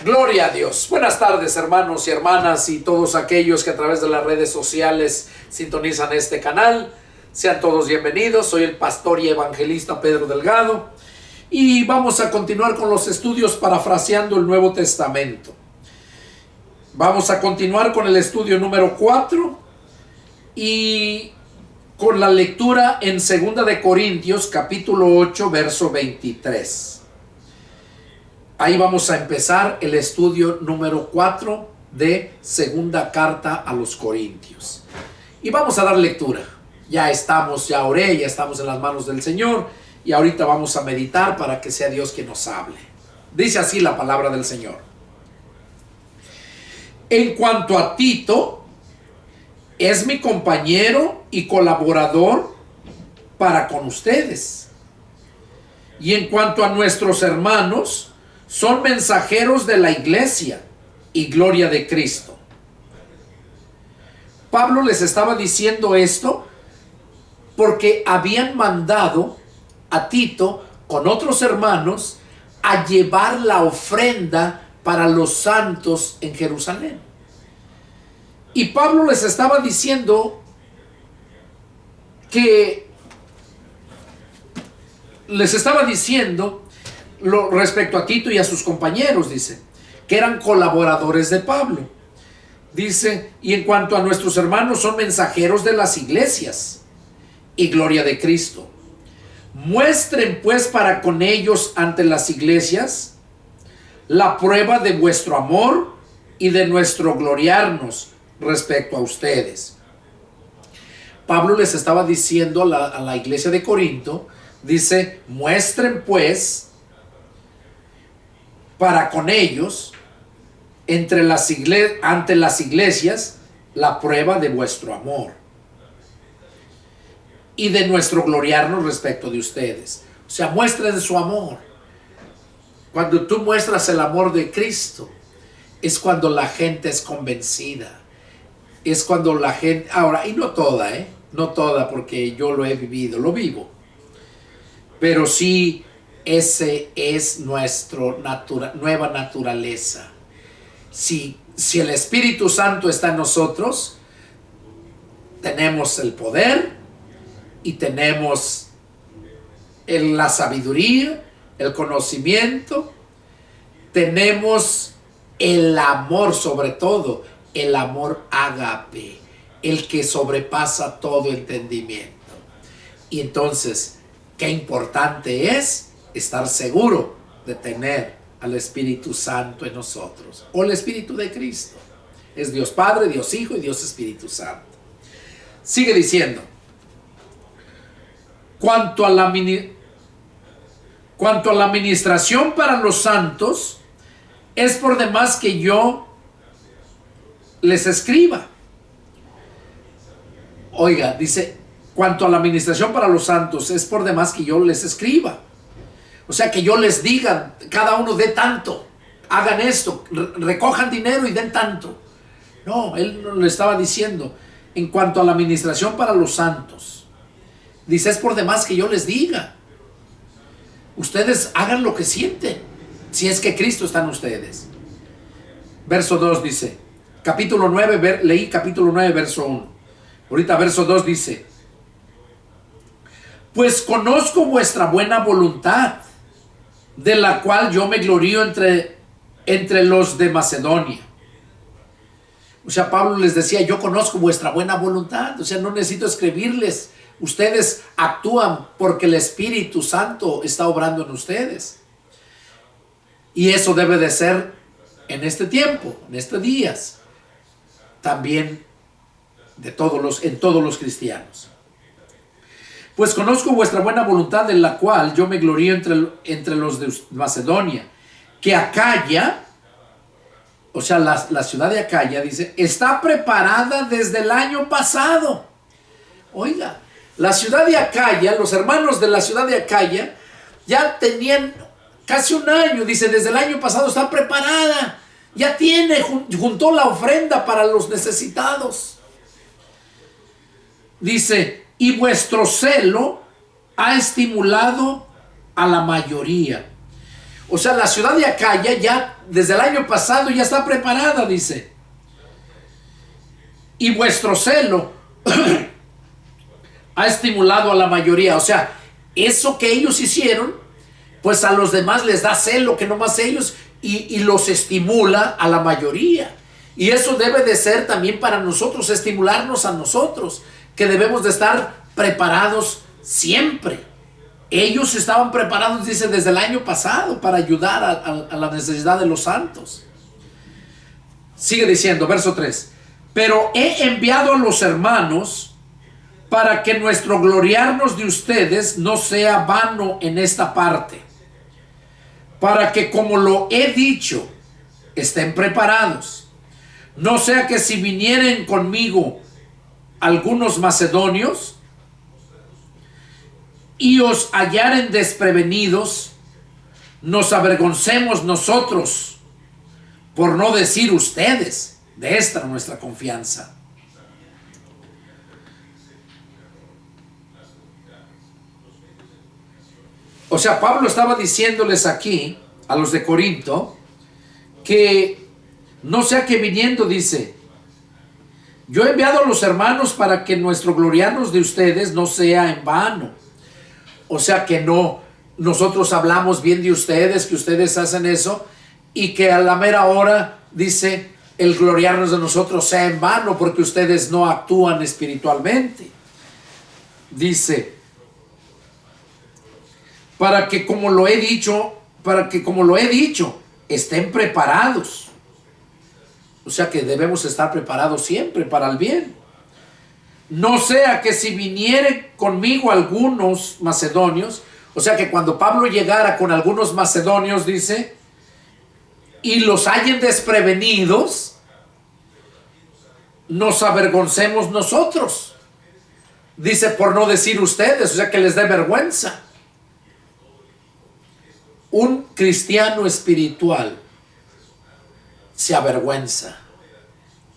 Gloria a Dios. Buenas tardes, hermanos y hermanas, y todos aquellos que a través de las redes sociales sintonizan este canal. Sean todos bienvenidos. Soy el pastor y evangelista Pedro Delgado y vamos a continuar con los estudios parafraseando el Nuevo Testamento. Vamos a continuar con el estudio número 4 y con la lectura en 2 de Corintios capítulo 8 verso 23. Ahí vamos a empezar el estudio número 4 de segunda carta a los Corintios. Y vamos a dar lectura. Ya oré, ya estamos en las manos del Señor. Y ahorita vamos a meditar para que sea Dios quien nos hable. Dice así la palabra del Señor. En cuanto a Tito, es mi compañero y colaborador para con ustedes. Y en cuanto a nuestros hermanos, son mensajeros de la iglesia y gloria de Cristo. Pablo les estaba diciendo esto porque habían mandado a Tito con otros hermanos a llevar la ofrenda para los santos en Jerusalén. Y Pablo les estaba diciendo respecto a Tito y a sus compañeros, dice, que eran colaboradores de Pablo. Dice, y en cuanto a nuestros hermanos, son mensajeros de las iglesias y gloria de Cristo. Muestren pues para con ellos ante las iglesias la prueba de vuestro amor y de nuestro gloriarnos respecto a ustedes. Pablo les estaba diciendo a la iglesia de Corinto, dice, muestren pues para con ellos ante las iglesias la prueba de vuestro amor y de nuestro gloriarnos respecto de ustedes. O sea, muestren su amor. Cuando tú muestras el amor de Cristo, es cuando la gente es convencida. Es cuando la gente, ahora, y no toda, porque yo lo he vivido, lo vivo. Pero sí, ese es nuestra nueva naturaleza. Si el Espíritu Santo está en nosotros, tenemos el poder y tenemos la sabiduría, el conocimiento, tenemos el amor, sobre todo el amor ágape, el que sobrepasa todo entendimiento. Y entonces, qué importante es estar seguro de tener al Espíritu Santo en nosotros, o el Espíritu de Cristo. Es Dios Padre, Dios Hijo y Dios Espíritu Santo. Sigue diciendo, cuanto a la administración para los santos, es por demás que yo les escriba. Oiga, dice, cuanto a la administración para los santos, es por demás que yo les escriba. O sea, que yo les diga, cada uno dé tanto, hagan esto, recojan dinero y den tanto. No, él no le estaba diciendo, en cuanto a la administración para los santos, dice, es por demás que yo les diga. Ustedes hagan lo que sienten, si es que Cristo está en ustedes. Verso 2 dice, capítulo 9, leí capítulo 9, verso 1. Ahorita verso 2 dice, pues conozco vuestra buena voluntad, de la cual yo me glorío entre los de Macedonia. O sea, Pablo les decía, yo conozco vuestra buena voluntad. O sea, no necesito escribirles. Ustedes actúan porque el Espíritu Santo está obrando en ustedes. Y eso debe de ser en este tiempo, en estos días, también en todos los cristianos. Pues conozco vuestra buena voluntad, de la cual yo me glorío entre los de Macedonia, que Acaya, o sea, la ciudad de Acaya, dice, está preparada desde el año pasado. Oiga, la ciudad de Acaya, los hermanos de la ciudad de Acaya, ya tenían casi un año, dice, desde el año pasado está preparada, ya juntó la ofrenda para los necesitados. Dice, y vuestro celo ha estimulado a la mayoría. O sea, la ciudad de Acaya ya desde el año pasado ya está preparada, dice. Y vuestro celo ha estimulado a la mayoría. O sea, eso que ellos hicieron, pues a los demás les da celo, que nomás ellos, y los estimula a la mayoría. Y eso debe de ser también para nosotros, estimularnos a nosotros, que debemos de estar preparados siempre. Ellos estaban preparados, dice, desde el año pasado para ayudar a la necesidad de los santos. Sigue diciendo, verso 3. Pero he enviado a los hermanos para que nuestro gloriarnos de ustedes no sea vano en esta parte. Para que, como lo he dicho, estén preparados. No sea que si vinieren conmigo algunos macedonios y os hallaren desprevenidos, nos avergoncemos nosotros, por no decir ustedes, de esta nuestra confianza. O sea, Pablo estaba diciéndoles aquí, a los de Corinto, que no sea que viniendo, dice, yo he enviado a los hermanos para que nuestro gloriarnos de ustedes no sea en vano. O sea que no, nosotros hablamos bien de ustedes, que ustedes hacen eso, y que a la mera hora, dice, el gloriarnos de nosotros sea en vano, porque ustedes no actúan espiritualmente. Dice, para que como lo he dicho, estén preparados. O sea que debemos estar preparados siempre para el bien. No sea que si viniere conmigo algunos macedonios, o sea que cuando Pablo llegara con algunos macedonios, dice, y los hallen desprevenidos, nos avergoncemos nosotros. Dice, por no decir ustedes, o sea que les dé vergüenza. Un cristiano espiritual se avergüenza.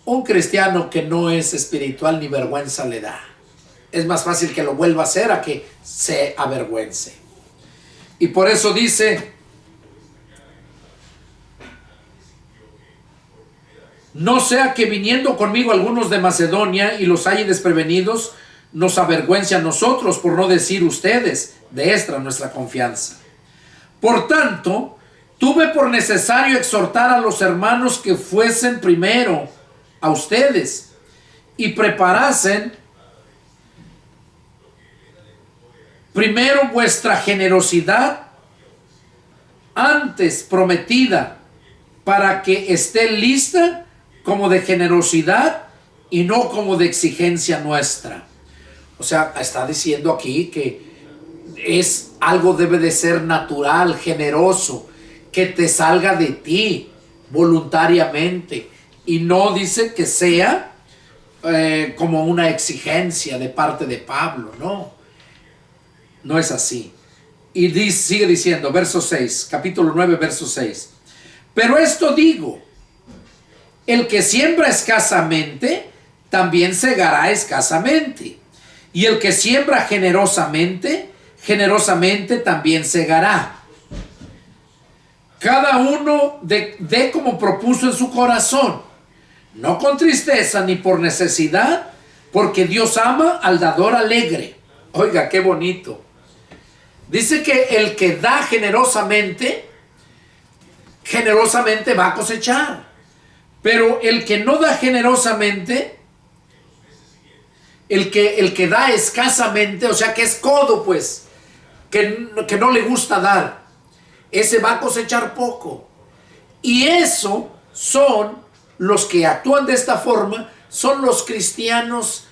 Un cristiano que no es espiritual ni vergüenza le da. Es más fácil que lo vuelva a hacer a que se avergüence. Y por eso dice, no sea que viniendo conmigo algunos de Macedonia y los hallen desprevenidos, nos avergüence a nosotros, por no decir ustedes, de esta nuestra confianza. Por tanto, tuve por necesario exhortar a los hermanos que fuesen primero a ustedes y preparasen primero vuestra generosidad antes prometida, para que esté lista como de generosidad y no como de exigencia nuestra. O sea, está diciendo aquí que es algo, debe de ser natural, generoso, que te salga de ti voluntariamente, y no dice que sea como una exigencia de parte de Pablo. No es así. Y sigue diciendo, verso 6, capítulo 9, verso 6. Pero esto digo, el que siembra escasamente, también segará escasamente. Y el que siembra generosamente, generosamente también segará. Cada uno dé como propuso en su corazón, no con tristeza ni por necesidad, porque Dios ama al dador alegre. Oiga, qué bonito. Dice que el que da generosamente, generosamente va a cosechar. Pero el que no da generosamente, el que da escasamente, o sea que es codo, pues, que no le gusta dar, ese va a cosechar poco. Y eso son los que actúan de esta forma, son los cristianos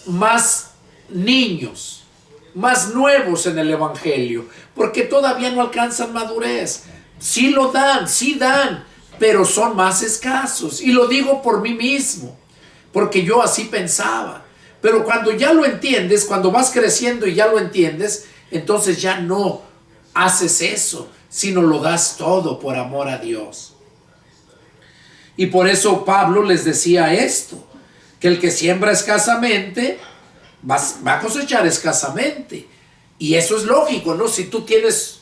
más niños, más nuevos en el evangelio, porque todavía no alcanzan madurez. Sí lo dan, sí dan, pero son más escasos. Y lo digo por mí mismo, porque yo así pensaba. Pero cuando ya lo entiendes, cuando vas creciendo y ya lo entiendes, entonces ya no haces eso, sino lo das todo por amor a Dios. Y por eso Pablo les decía esto, que el que siembra escasamente va a cosechar escasamente. Y eso es lógico, ¿no? Si tú tienes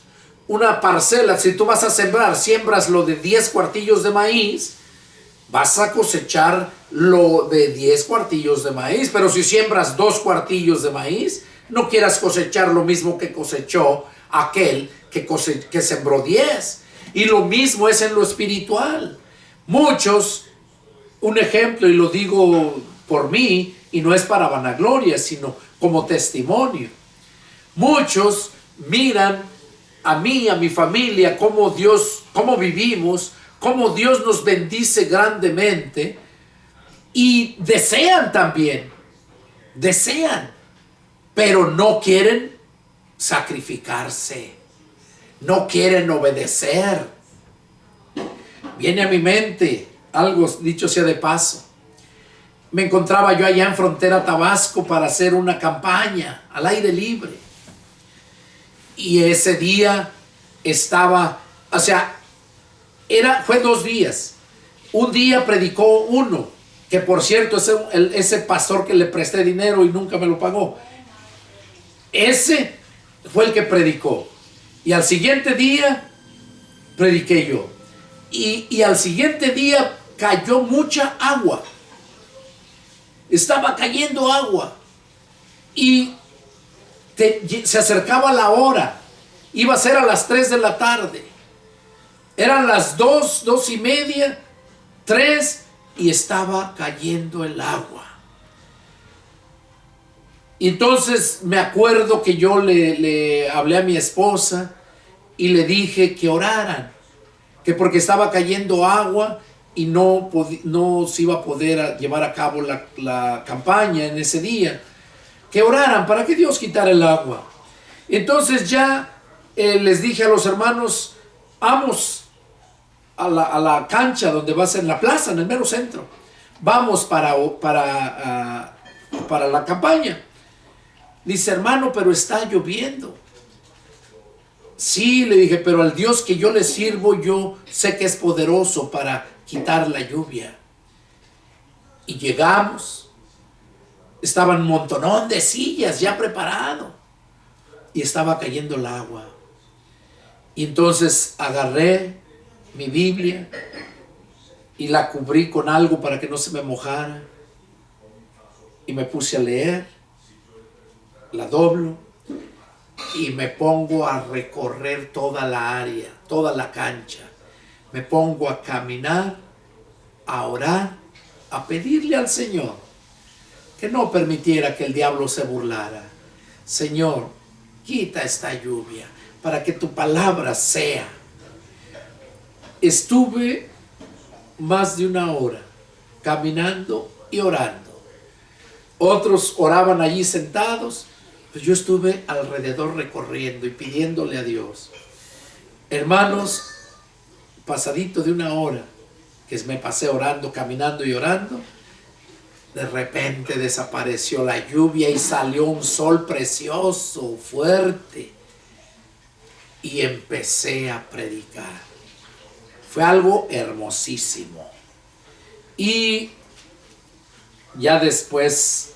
una parcela, si tú vas a sembrar, siembras lo de 10 cuartillos de maíz, vas a cosechar lo de 10 cuartillos de maíz. Pero si siembras 2 cuartillos de maíz, no quieras cosechar lo mismo que cosechó aquel que sembró 10. Y lo mismo es en lo espiritual. Muchos, un ejemplo, y lo digo por mí, y no es para vanagloria, sino como testimonio. Muchos miran a mí, a mi familia, cómo vivimos, cómo Dios nos bendice grandemente, y desean también, pero no quieren sacrificarse, no quieren obedecer. Viene a mi mente algo, dicho sea de paso. Me encontraba yo allá en Frontera Tabasco para hacer una campaña al aire libre. Y ese día estaba, o sea, fue 2 días. Un día predicó uno, que por cierto ese pastor que le presté dinero y nunca me lo pagó. Ese fue el que predicó. Y al siguiente día prediqué yo. Y al siguiente día cayó mucha agua. Estaba cayendo agua. Y se acercaba la hora. Iba a ser a las 3 de la tarde. Eran las 2:30, 3, y estaba cayendo el agua. Y entonces me acuerdo que yo le hablé a mi esposa y le dije que oraran, que porque estaba cayendo agua y no se iba a poder llevar a cabo la campaña en ese día, que oraran para que Dios quitara el agua. Entonces ya les dije a los hermanos, vamos a la cancha donde va a ser, en la plaza, en el mero centro. Vamos para la campaña. Dice, hermano, pero está lloviendo. Sí, le dije, pero al Dios que yo le sirvo, yo sé que es poderoso para quitar la lluvia. Y llegamos. Estaban un montonón de sillas ya preparado. Y estaba cayendo el agua. Y entonces agarré mi Biblia y la cubrí con algo para que no se me mojara. Y me puse a leer. La doblo y me pongo a recorrer toda la área, toda la cancha. Me pongo a caminar, a orar, a pedirle al Señor que no permitiera que el diablo se burlara. Señor, quita esta lluvia para que tu palabra sea. Estuve más de 1 hora caminando y orando. Otros oraban allí sentados. Pues yo estuve alrededor recorriendo y pidiéndole a Dios. Hermanos, pasadito de 1 hora, que me pasé orando, caminando y orando, de repente desapareció la lluvia y salió un sol precioso, fuerte. Y empecé a predicar. Fue algo hermosísimo. Y ya después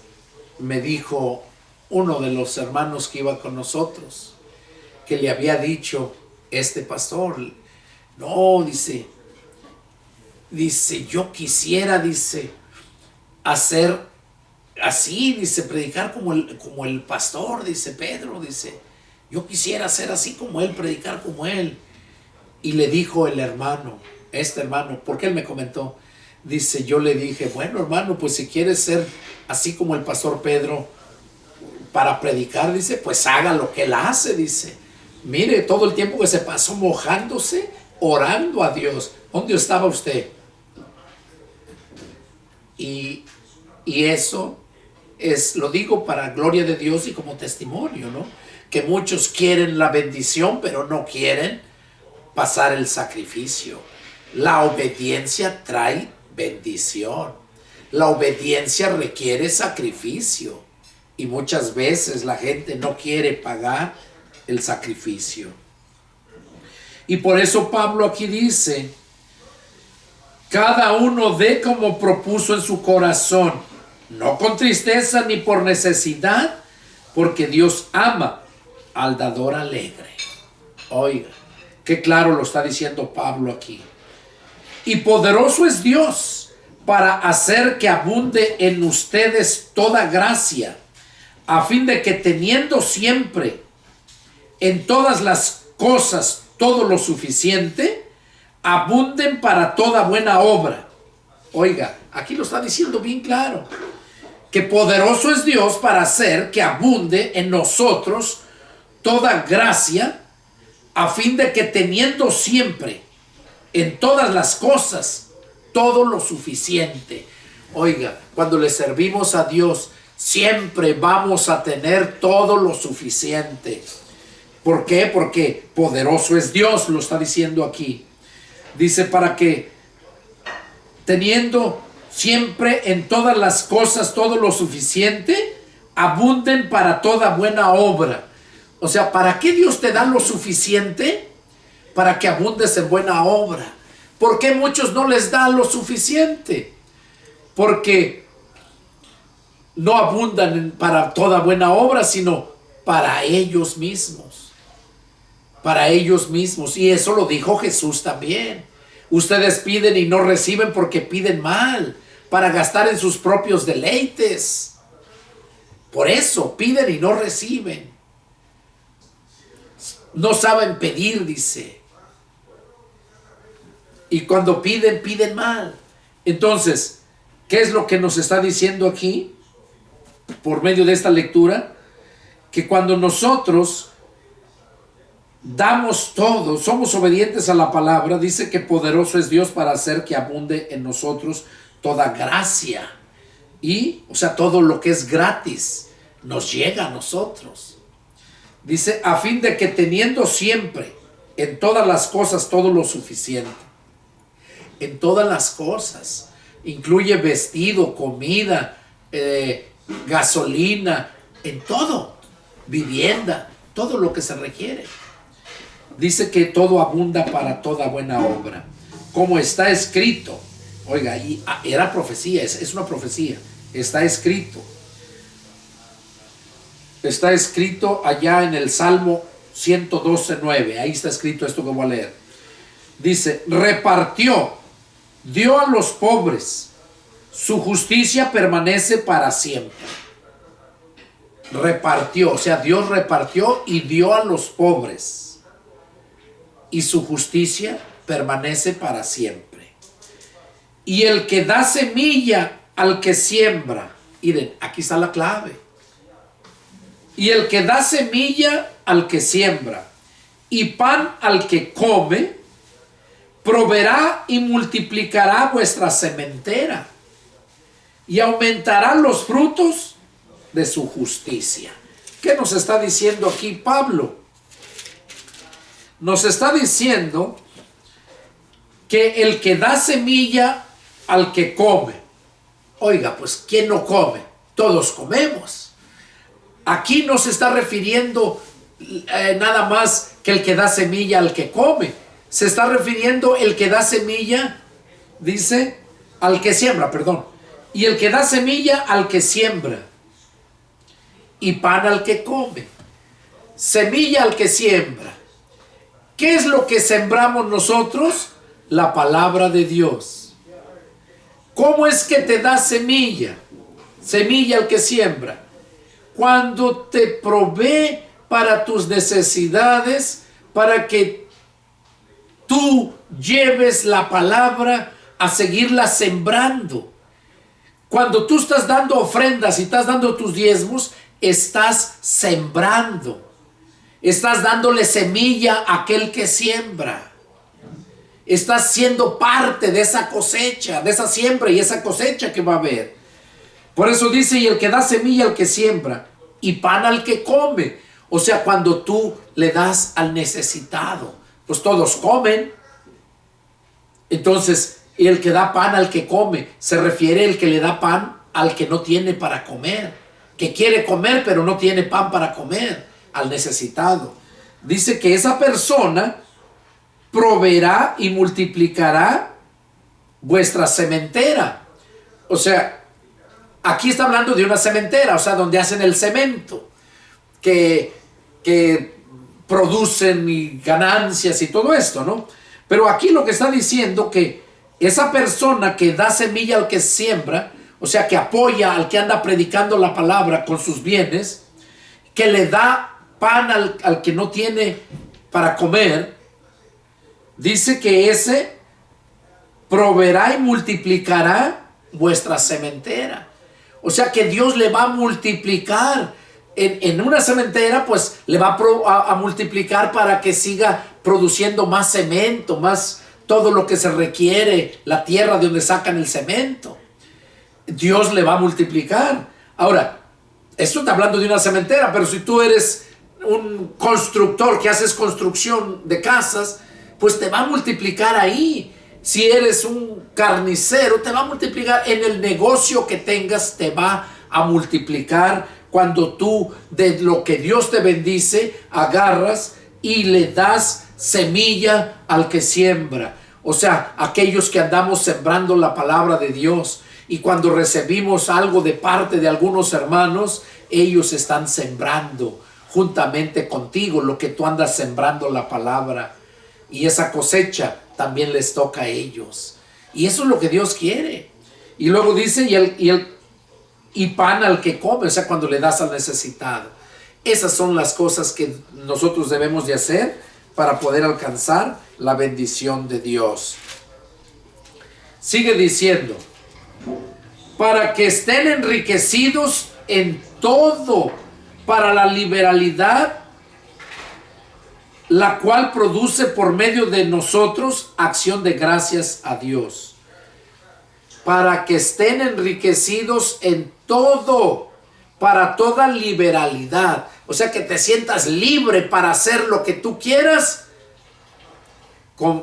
me dijo uno de los hermanos que iba con nosotros, que le había dicho este pastor, no, dice, yo quisiera, dice, hacer así, dice, predicar como el pastor, dice Pedro, dice, yo quisiera ser así como él, predicar como él. Y le dijo el hermano, este hermano, porque él me comentó, dice, yo le dije, bueno, hermano, pues si quieres ser así como el pastor Pedro para predicar, dice, pues haga lo que él hace, dice. Mire, todo el tiempo que se pasó mojándose, orando a Dios. ¿Dónde estaba usted? Y eso lo digo para gloria de Dios y como testimonio, ¿no? Que muchos quieren la bendición, pero no quieren pasar el sacrificio. La obediencia trae bendición. La obediencia requiere sacrificio. Y muchas veces la gente no quiere pagar el sacrificio. Y por eso Pablo aquí dice, cada uno dé como propuso en su corazón, no con tristeza ni por necesidad, porque Dios ama al dador alegre. Oiga, Qué claro lo está diciendo Pablo aquí. Y poderoso es Dios para hacer que abunde en ustedes toda gracia, a fin de que teniendo siempre en todas las cosas todo lo suficiente, abunden para toda buena obra. Oiga, aquí lo está diciendo bien claro, que poderoso es Dios para hacer que abunde en nosotros toda gracia, a fin de que teniendo siempre en todas las cosas todo lo suficiente. Oiga, cuando le servimos a Dios, siempre vamos a tener todo lo suficiente. ¿Por qué? Porque poderoso es Dios, lo está diciendo aquí. Dice, para que teniendo siempre en todas las cosas todo lo suficiente, abunden para toda buena obra. O sea, ¿para qué Dios te da lo suficiente? Para que abundes en buena obra. ¿Por qué muchos no les da lo suficiente? Porque no abundan para toda buena obra, sino para ellos mismos. Para ellos mismos. Y eso lo dijo Jesús también. Ustedes piden y no reciben porque piden mal, para gastar en sus propios deleites. Por eso piden y no reciben. No saben pedir, dice. Y cuando piden, piden mal. Entonces, ¿qué es lo que nos está diciendo aquí? Por medio de esta lectura, que cuando nosotros damos todo, somos obedientes a la palabra, dice que poderoso es Dios para hacer que abunde en nosotros toda gracia. Y, o sea, todo lo que es gratis nos llega a nosotros. Dice, a fin de que teniendo siempre en todas las cosas todo lo suficiente. En todas las cosas. Incluye vestido, comida, gasolina, en todo. Vivienda, todo lo que se requiere. Dice que todo abunda para toda buena obra. Como está escrito. Oiga, y era profecía, es una profecía. Está escrito. Está escrito allá en el Salmo 112:9. Ahí está escrito esto que voy a leer. Dice, repartió, dio a los pobres. Su justicia permanece para siempre. Repartió, o sea, Dios repartió y dio a los pobres. Y su justicia permanece para siempre. Y el que da semilla al que siembra. Miren, aquí está la clave. Y el que da semilla al que siembra y pan al que come, proveerá y multiplicará vuestra sementera y aumentará los frutos de su justicia. ¿Qué nos está diciendo aquí Pablo? Nos está diciendo que el que da semilla al que come. Oiga, pues ¿quién no come? Todos comemos. Aquí no se está refiriendo nada más que el que da semilla al que come. Se está refiriendo el que da semilla, dice, al que siembra, perdón. Y el que da semilla al que siembra. Y pan al que come. Semilla al que siembra. ¿Qué es lo que sembramos nosotros? La palabra de Dios. ¿Cómo es que te da semilla? Semilla al que siembra. Cuando te provee para tus necesidades, para que tú lleves la palabra a seguirla sembrando. Cuando tú estás dando ofrendas y estás dando tus diezmos, estás sembrando. Estás dándole semilla a aquel que siembra. Estás siendo parte de esa cosecha, de esa siembra y esa cosecha que va a haber. Por eso dice, y el que da semilla al que siembra y pan al que come. O sea, cuando tú le das al necesitado, pues todos comen. Entonces, el que da pan al que come, se refiere el que le da pan al que no tiene para comer, que quiere comer pero no tiene pan para comer, al necesitado. Dice que esa persona proveerá y multiplicará vuestra sementera. O sea, aquí está hablando de una cementera, o sea, donde hacen el cemento, que producen y ganancias y todo esto, ¿no? Pero aquí lo que está diciendo que esa persona que da semilla al que siembra, o sea, que apoya al que anda predicando la palabra con sus bienes, que le da pan al que no tiene para comer, dice que ese proveerá y multiplicará vuestra sementera. O sea que Dios le va a multiplicar. En una sementera, pues le va a multiplicar para que siga produciendo más cemento, más todo lo que se requiere, la tierra de donde sacan el cemento. Dios le va a multiplicar. Ahora, esto está hablando de una cementera, pero si tú eres un constructor que haces construcción de casas, pues te va a multiplicar ahí. Si eres un carnicero, te va a multiplicar. En el negocio que tengas, te va a multiplicar. Cuando tú de lo que Dios te bendice, agarras y le das semilla al que siembra. O sea, aquellos que andamos sembrando la palabra de Dios. Y cuando recibimos algo de parte de algunos hermanos, ellos están sembrando juntamente contigo lo que tú andas sembrando la palabra. Y esa cosecha también les toca a ellos. Y eso es lo que Dios quiere. Y luego dice, y pan al que come, o sea, cuando le das al necesitado. Esas son las cosas que nosotros debemos de hacer para poder alcanzar la bendición de Dios. Sigue diciendo, para que estén enriquecidos en todo, para la liberalidad, la cual produce por medio de nosotros acción de gracias a Dios. Para que estén enriquecidos en todo, para toda liberalidad. O sea, que te sientas libre para hacer lo que tú quieras,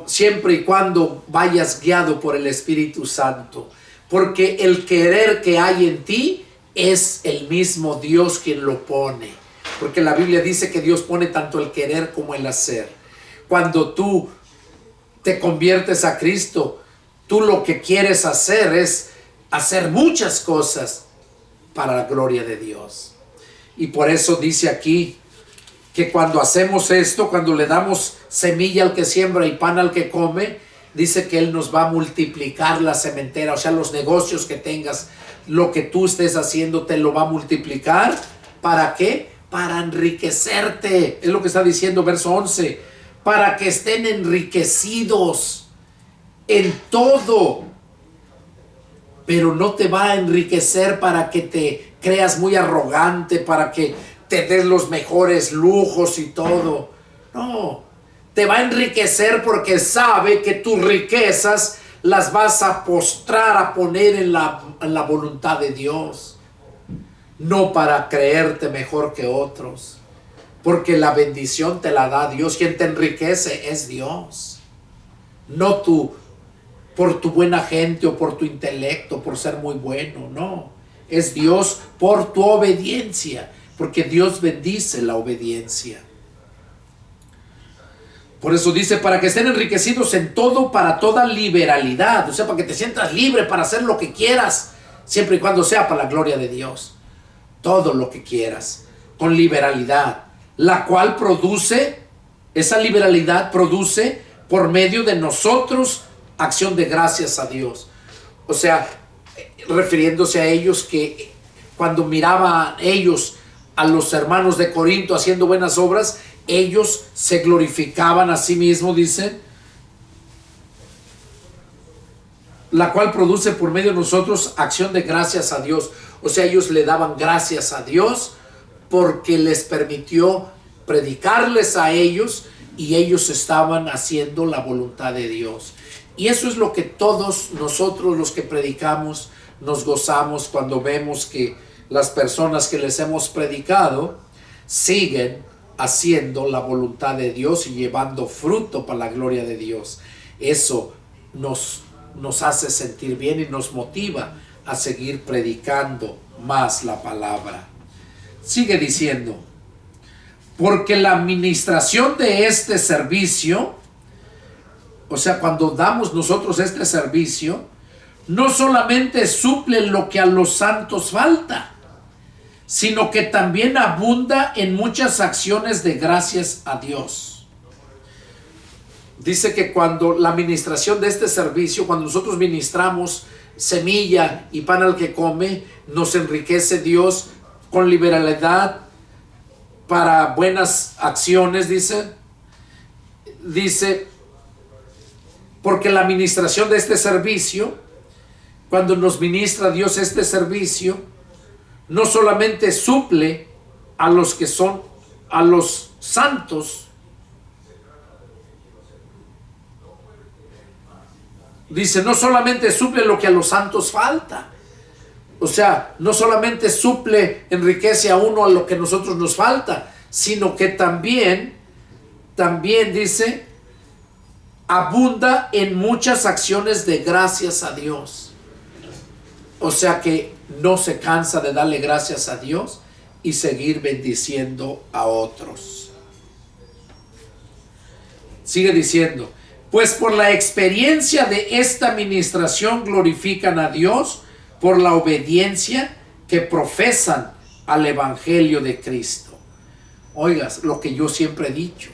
siempre y cuando vayas guiado por el Espíritu Santo. Porque el querer que hay en ti es el mismo Dios quien lo pone. Porque la Biblia dice que Dios pone tanto el querer como el hacer. Cuando tú te conviertes a Cristo, tú lo que quieres hacer es hacer muchas cosas para la gloria de Dios. Y por eso dice aquí que cuando hacemos esto, cuando le damos semilla al que siembra y pan al que come, dice que Él nos va a multiplicar la sementera. O sea, los negocios que tengas, lo que tú estés haciendo, te lo va a multiplicar. ¿Para qué? Para enriquecerte. Es lo que está diciendo verso 11. Para que estén enriquecidos en todo. Pero no te va a enriquecer para que te creas muy arrogante, para que te des los mejores lujos y todo. No, te va a enriquecer porque sabe que tus riquezas las vas a postrar, a poner en la voluntad de Dios. No para creerte mejor que otros, porque la bendición te la da Dios. Quien te enriquece es Dios, no tú por tu buena gente o por tu intelecto, por ser muy bueno. No, es Dios por tu obediencia, porque Dios bendice la obediencia. Por eso dice, para que estén enriquecidos en todo, para toda liberalidad. O sea, para que te sientas libre para hacer lo que quieras, siempre y cuando sea para la gloria de Dios. Todo lo que quieras, con liberalidad, la cual produce, esa liberalidad produce por medio de nosotros acción de gracias a Dios. O sea, refiriéndose a ellos, que cuando miraban ellos a los hermanos de Corinto haciendo buenas obras, ellos se glorificaban a sí mismos, dice, la cual produce por medio de nosotros acción de gracias a Dios. O sea, ellos le daban gracias a Dios porque les permitió predicarles a ellos y ellos estaban haciendo la voluntad de Dios. Y eso es lo que todos nosotros los que predicamos nos gozamos cuando vemos que las personas que les hemos predicado siguen haciendo la voluntad de Dios y llevando fruto para la gloria de Dios. Eso nos hace sentir bien y nos motiva a seguir predicando más la palabra. Sigue diciendo, porque la administración de este servicio, o sea, cuando damos nosotros este servicio, no solamente suple lo que a los santos falta, sino que también abunda en muchas acciones de gracias a Dios. Dice que cuando la administración de este servicio, cuando nosotros ministramos semilla y pan al que come, nos enriquece Dios con liberalidad para buenas acciones, dice, porque la administración de este servicio, cuando nos ministra Dios este servicio, no solamente suple a los que son, a los santos, dice, no solamente suple lo que a los santos falta, o sea, no solamente suple, enriquece a uno a lo que a nosotros nos falta, sino que también dice, abunda en muchas acciones de gracias a Dios. O sea que no se cansa de darle gracias a Dios y seguir bendiciendo a otros. Sigue diciendo, pues por la experiencia de esta administración glorifican a Dios por la obediencia que profesan al Evangelio de Cristo. Oigas, lo que yo siempre he dicho,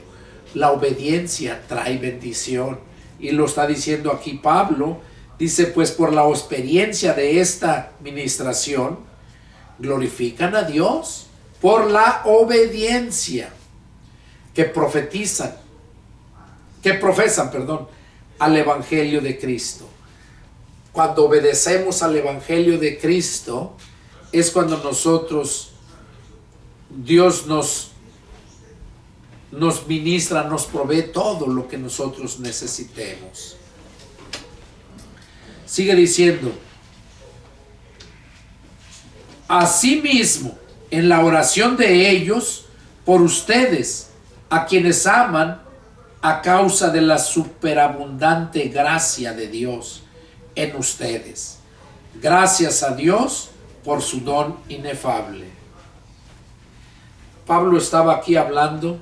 la obediencia trae bendición. Y lo está diciendo aquí Pablo. Dice, pues por la experiencia de esta administración, glorifican a Dios por la obediencia que profesan, al Evangelio de Cristo. Cuando obedecemos al Evangelio de Cristo, es cuando Dios nos ministra, nos provee todo lo que nosotros necesitemos. Sigue diciendo, asimismo, en la oración de ellos, por ustedes, a quienes aman, a causa de la superabundante gracia de Dios en ustedes. Gracias a Dios por su don inefable. Pablo estaba aquí hablando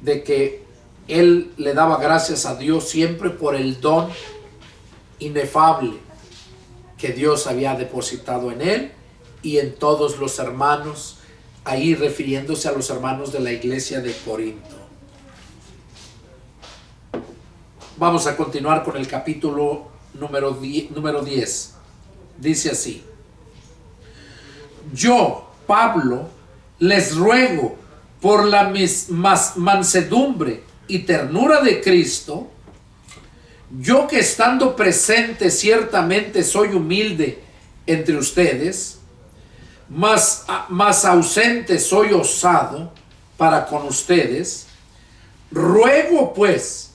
de que él le daba gracias a Dios siempre por el don inefable que Dios había depositado en él y en todos los hermanos, ahí refiriéndose a los hermanos de la iglesia de Corinto. Vamos a continuar con el capítulo número 10. Dice así: yo, Pablo, les ruego por la mansedumbre y ternura de Cristo, yo que estando presente ciertamente soy humilde entre ustedes, más ausente soy osado para con ustedes, ruego pues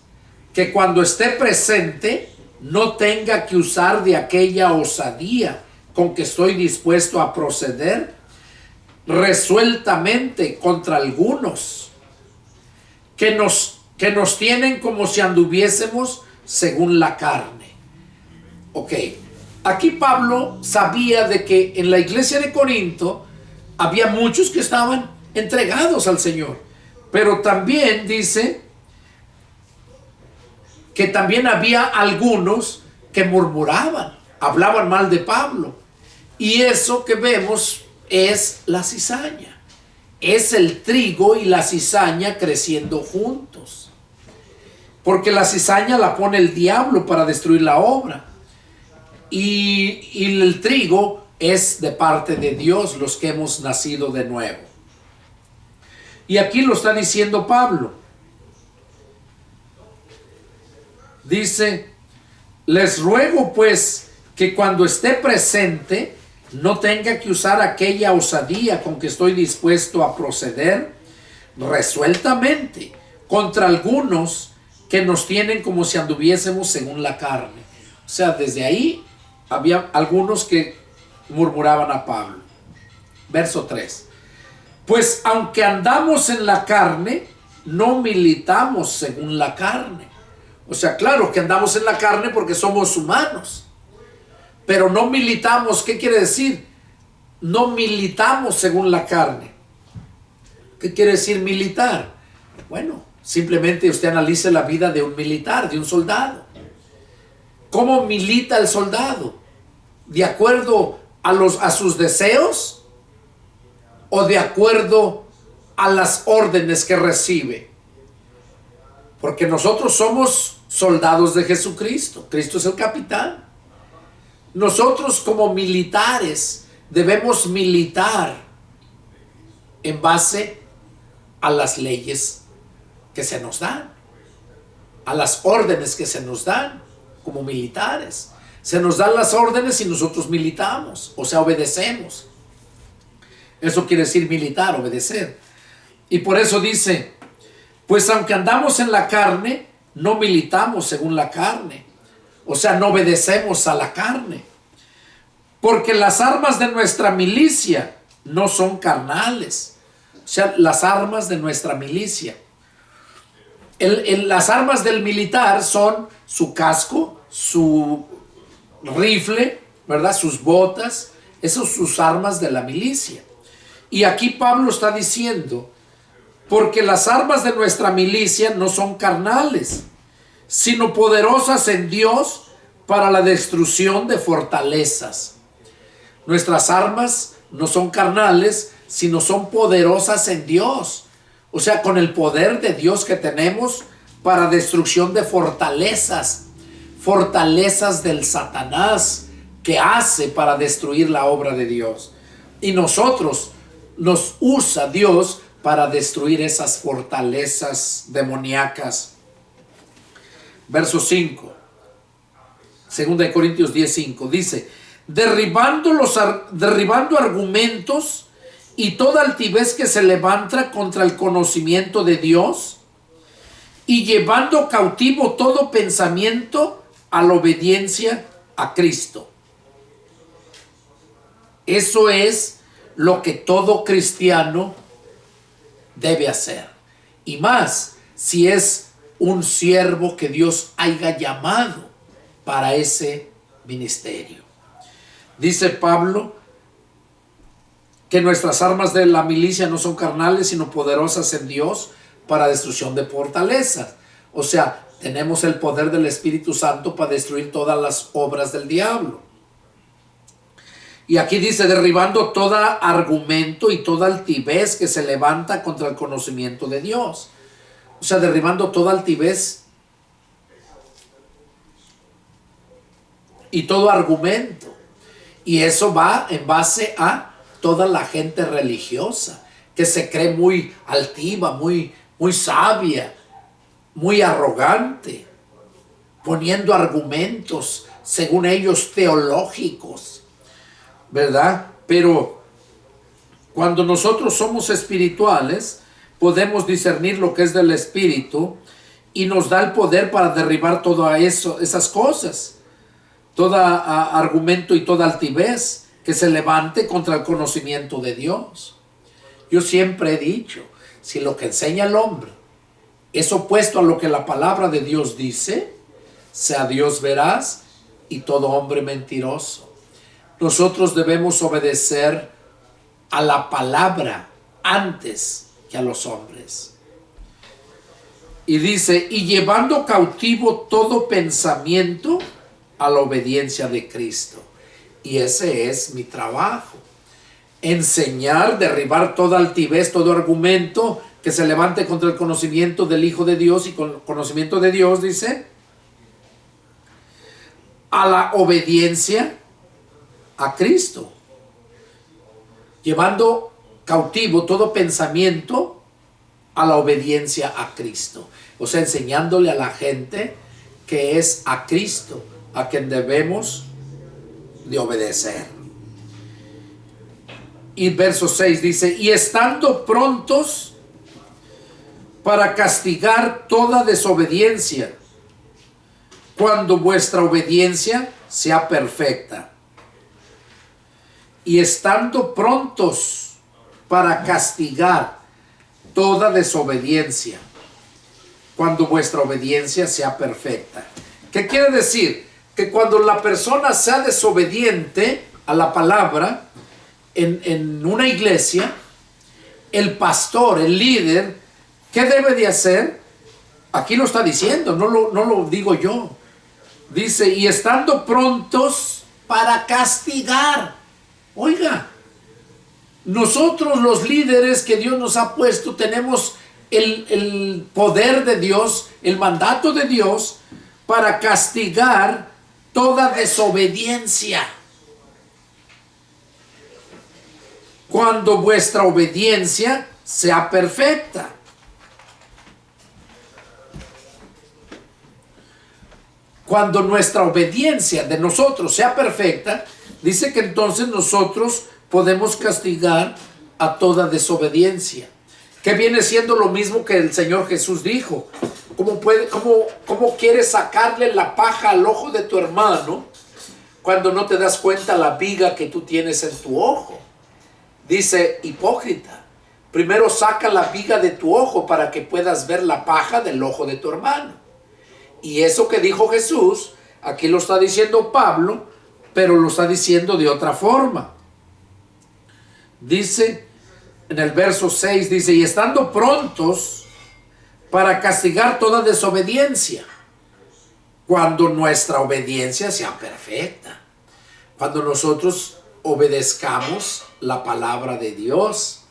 que cuando esté presente no tenga que usar de aquella osadía con que estoy dispuesto a proceder resueltamente contra algunos que nos tienen como si anduviésemos según la carne. Ok, aquí Pablo sabía de que en la iglesia de Corinto había muchos que estaban entregados al Señor, pero también dice que también había algunos que murmuraban, hablaban mal de Pablo, y eso que vemos es la cizaña, es el trigo y la cizaña creciendo juntos, porque la cizaña la pone el diablo para destruir la obra, y el trigo es de parte de Dios, los que hemos nacido de nuevo. Y aquí lo está diciendo Pablo. Dice, les ruego pues que cuando esté presente no tenga que usar aquella osadía con que estoy dispuesto a proceder resueltamente contra algunos que nos tienen como si anduviésemos según la carne. O sea, desde ahí había algunos que murmuraban a Pablo. Verso 3. Pues aunque andamos en la carne, no militamos según la carne. O sea, claro que andamos en la carne porque somos humanos, pero no militamos. ¿Qué quiere decir? No militamos según la carne. ¿Qué quiere decir militar? Bueno, simplemente usted analice la vida de un militar, de un soldado. ¿Cómo milita el soldado? ¿De acuerdo a sus deseos? o de acuerdo a las órdenes que recibe? Porque nosotros somos soldados de Jesucristo. Cristo es el capitán. Nosotros como militares debemos militar en base a las leyes que se nos dan, a las órdenes que se nos dan como militares. Se nos dan las órdenes y nosotros militamos, o sea, obedecemos. Eso quiere decir militar, obedecer. Y por eso dice, pues aunque andamos en la carne, no militamos según la carne. O sea, no obedecemos a la carne. Porque las armas de nuestra milicia no son carnales. O sea, las armas de nuestra milicia. Las armas del militar son su casco, su rifle, ¿verdad? Sus botas. Esas son sus armas de la milicia. Y aquí Pablo está diciendo, porque las armas de nuestra milicia no son carnales, sino poderosas en Dios para la destrucción de fortalezas. Nuestras armas no son carnales, sino son poderosas en Dios. O sea, con el poder de Dios que tenemos para destrucción de fortalezas. Fortalezas del Satanás que hace para destruir la obra de Dios. Y nosotros nos usa Dios para destruir esas fortalezas demoníacas. Verso 5. 2 Corintios 10:5 dice, derribando argumentos y toda altivez que se levanta contra el conocimiento de Dios y llevando cautivo todo pensamiento a la obediencia a Cristo. Eso es lo que todo cristiano debe hacer. Y más, si es un siervo que Dios haya llamado para ese ministerio. Dice Pablo que nuestras armas de la milicia no son carnales, sino poderosas en Dios para destrucción de fortalezas. O sea, tenemos el poder del Espíritu Santo para destruir todas las obras del diablo. Y aquí dice, derribando todo argumento y toda altivez que se levanta contra el conocimiento de Dios. O sea, derribando toda altivez y todo argumento. Y eso va en base a toda la gente religiosa que se cree muy altiva, muy sabia, muy arrogante, poniendo argumentos, según ellos, teológicos, ¿verdad? Pero cuando nosotros somos espirituales, podemos discernir lo que es del Espíritu y nos da el poder para derribar todo eso, esas cosas. Todo argumento y toda altivez que se levante contra el conocimiento de Dios. Yo siempre he dicho, si lo que enseña el hombre es opuesto a lo que la palabra de Dios dice, sea Dios veraz y todo hombre mentiroso. Nosotros debemos obedecer a la palabra antes que a los hombres. Y dice, y llevando cautivo todo pensamiento a la obediencia de Cristo. Y ese es mi trabajo. Enseñar, derribar toda altivez, todo argumento que se levante contra el conocimiento del Hijo de Dios. Y con conocimiento de Dios, dice, a la obediencia a Cristo. Llevando cautivo todo pensamiento a la obediencia a Cristo. O sea, enseñándole a la gente que es a Cristo a quien debemos de obedecer. Y verso 6 dice, y estando prontos para castigar toda desobediencia, cuando vuestra obediencia sea perfecta. Y estando prontos para castigar toda desobediencia, cuando vuestra obediencia sea perfecta. ¿Qué quiere decir? Que cuando la persona sea desobediente a la palabra en una iglesia, el pastor, el líder, ¿qué debe de hacer? Aquí lo está diciendo, no lo digo yo. Dice, y estando prontos para castigar. Oiga, Nosotros los líderes que Dios nos ha puesto tenemos el poder de Dios, el mandato de Dios para castigar toda desobediencia. Cuando vuestra obediencia sea perfecta. Cuando nuestra obediencia de nosotros sea perfecta, dice que entonces nosotros podemos castigar a toda desobediencia. Que viene siendo lo mismo que el Señor Jesús dijo. ¿Cómo quieres sacarle la paja al ojo de tu hermano cuando no te das cuenta la viga que tú tienes en tu ojo? Dice, hipócrita, primero saca la viga de tu ojo para que puedas ver la paja del ojo de tu hermano. Y eso que dijo Jesús, aquí lo está diciendo Pablo, pero lo está diciendo de otra forma. Dice, en el verso 6, dice, y estando prontos para castigar toda desobediencia, cuando nuestra obediencia sea perfecta. Cuando nosotros obedezcamos la palabra de Dios,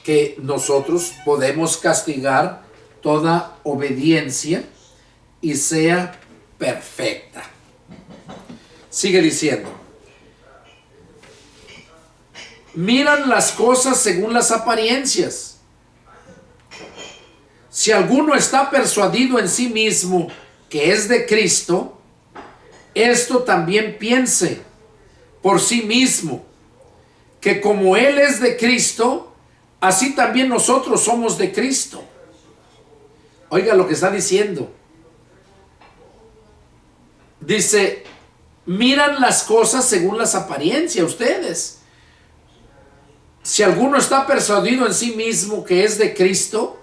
que nosotros podemos castigar toda obediencia y sea perfecta. Sigue diciendo, miran las cosas según las apariencias. Si alguno está persuadido en sí mismo que es de Cristo, esto también piense por sí mismo, que como Él es de Cristo, así también nosotros somos de Cristo. Oiga lo que está diciendo. Dice, miran las cosas según las apariencias ustedes. Si alguno está persuadido en sí mismo que es de Cristo,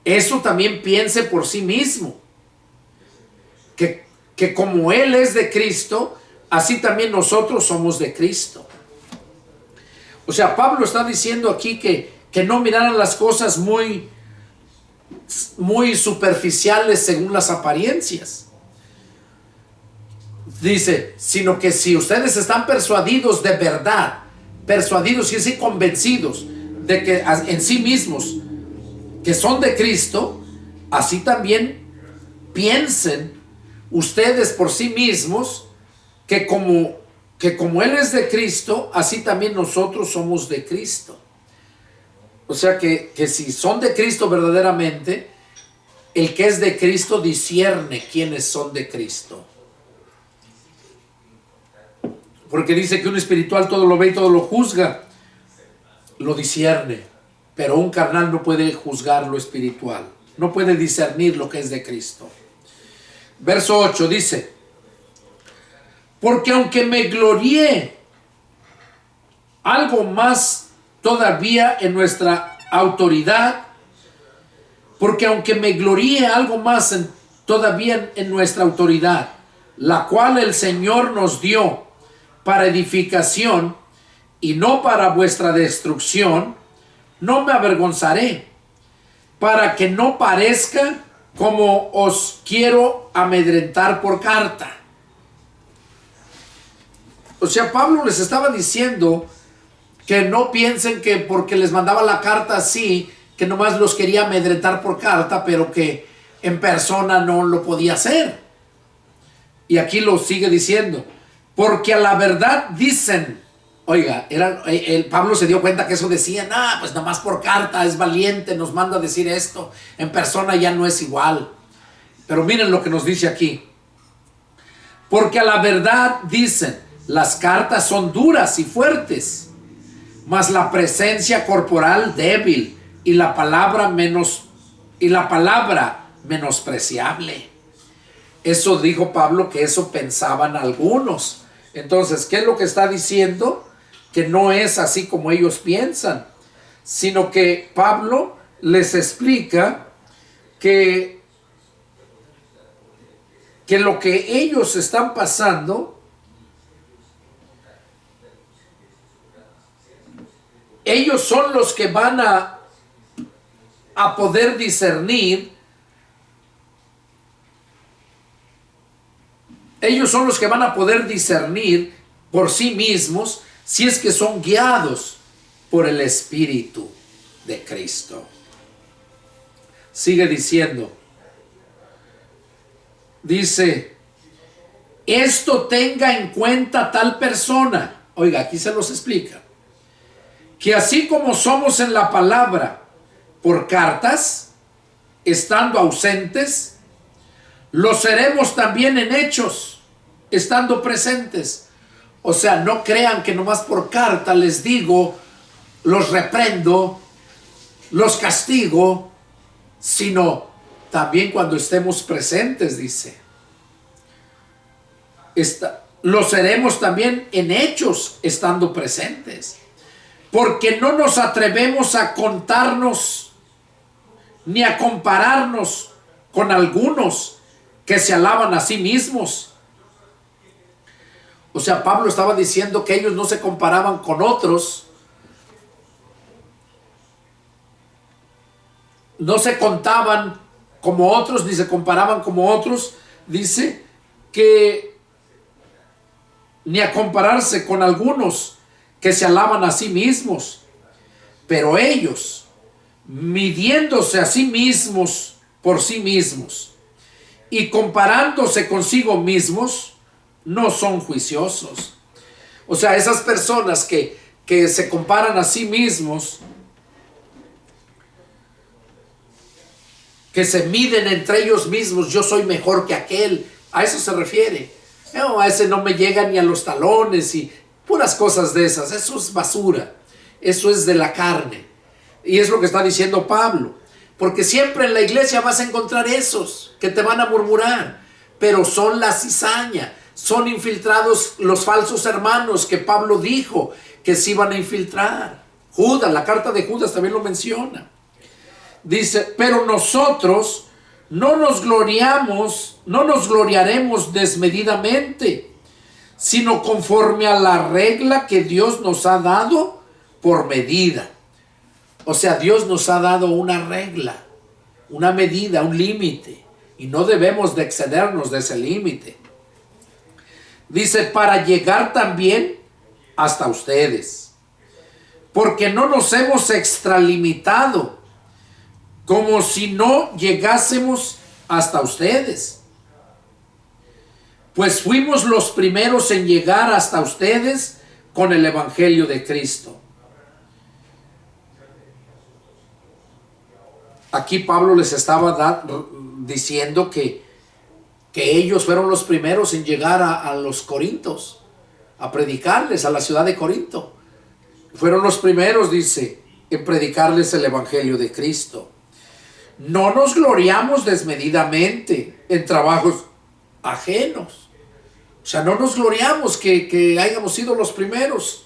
eso también piense por sí mismo. Que como Él es de Cristo, así también nosotros somos de Cristo. O sea, Pablo está diciendo aquí que no miraran las cosas muy superficiales según las apariencias. Dice, sino que si ustedes están persuadidos de verdad, persuadidos y así convencidos de que en sí mismos que son de Cristo, así también piensen ustedes por sí mismos que como Él es de Cristo, así también nosotros somos de Cristo. O sea que si son de Cristo verdaderamente, el que es de Cristo discierne quiénes son de Cristo. Porque dice que un espiritual todo lo ve y todo lo juzga, lo discierne. Pero un carnal no puede juzgar lo espiritual, no puede discernir lo que es de Cristo. Verso 8 dice, porque aunque me glorié algo más todavía en nuestra autoridad, porque aunque me gloríe algo más todavía en nuestra autoridad, la cual el Señor nos dio para edificación y no para vuestra destrucción, no me avergonzaré, para que no parezca como os quiero amedrentar por carta. O sea, Pablo les estaba diciendo que no piensen que porque les mandaba la carta así, que nomás los quería amedrentar por carta, pero que en persona no lo podía hacer. Y aquí lo sigue diciendo, porque a la verdad dicen. Oiga, Pablo se dio cuenta que eso decían, pues nada más por carta, es valiente, nos manda a decir esto, en persona ya no es igual. Pero miren lo que nos dice aquí. Porque a la verdad dicen, las cartas son duras y fuertes, mas la presencia corporal débil y la palabra menospreciable. Eso dijo Pablo, que eso pensaban algunos. Entonces, ¿qué es lo que está diciendo? Que no es así como ellos piensan, sino que Pablo les explica que lo que ellos están pasando, ellos son los que van a poder discernir. Ellos son los que van a poder discernir por sí mismos si es que son guiados por el Espíritu de Cristo. Sigue diciendo, dice, esto tenga en cuenta tal persona. Oiga, aquí se los explica. Que así como somos en la palabra por cartas, estando ausentes, lo seremos también en hechos, estando presentes. O sea, no crean que nomás por carta les digo, los reprendo, los castigo, sino también cuando estemos presentes, dice. Lo seremos también en hechos, estando presentes. Porque no nos atrevemos a contarnos ni a compararnos con algunos que se alaban a sí mismos. O sea, Pablo estaba diciendo que ellos no se comparaban con otros, no se contaban como otros, ni se comparaban como otros. Dice que ni a compararse con algunos que se alaban a sí mismos, pero ellos, midiéndose a sí mismos por sí mismos y comparándose consigo mismos, no son juiciosos. O sea, esas personas que se comparan a sí mismos, que se miden entre ellos mismos, yo soy mejor que aquel, a eso se refiere. No, a ese no me llega ni a los talones y puras cosas de esas. Eso es basura, eso es de la carne. Y es lo que está diciendo Pablo, porque siempre en la iglesia vas a encontrar esos que te van a murmurar, pero son la cizaña, son infiltrados los falsos hermanos que Pablo dijo que se iban a infiltrar. Judas, la carta de Judas también lo menciona. Dice, pero nosotros no nos gloriaremos desmedidamente, sino conforme a la regla que Dios nos ha dado por medida. O sea, Dios nos ha dado una regla, una medida, un límite, y no debemos de excedernos de ese límite. Dice, para llegar también hasta ustedes, porque no nos hemos extralimitado, como si no llegásemos hasta ustedes. Pues fuimos los primeros en llegar hasta ustedes con el Evangelio de Cristo. Aquí Pablo les estaba diciendo que ellos fueron los primeros en llegar a los Corintios, a predicarles a la ciudad de Corinto. Fueron los primeros, dice, en predicarles el Evangelio de Cristo. No nos gloriamos desmedidamente en trabajos ajenos. O sea, no nos gloriamos que hayamos sido los primeros,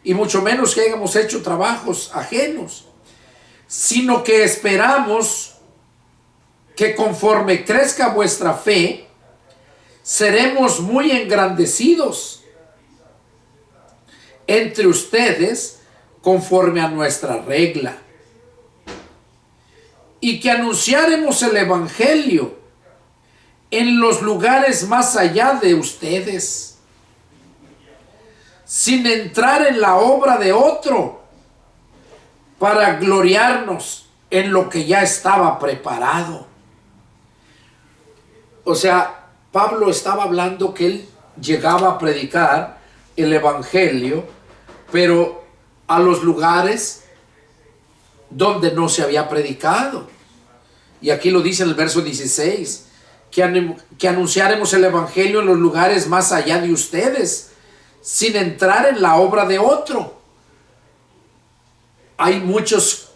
y mucho menos que hayamos hecho trabajos ajenos, sino que esperamos que conforme crezca vuestra fe, seremos muy engrandecidos entre ustedes conforme a nuestra regla, y que anunciaremos el Evangelio en los lugares más allá de ustedes, sin entrar en la obra de otro, para gloriarnos en lo que ya estaba preparado. O sea, Pablo estaba hablando que él llegaba a predicar el Evangelio, pero a los lugares donde no se había predicado. Y aquí lo dice en el verso 16, que anunciaremos el Evangelio en los lugares más allá de ustedes, sin entrar en la obra de otro. Hay muchos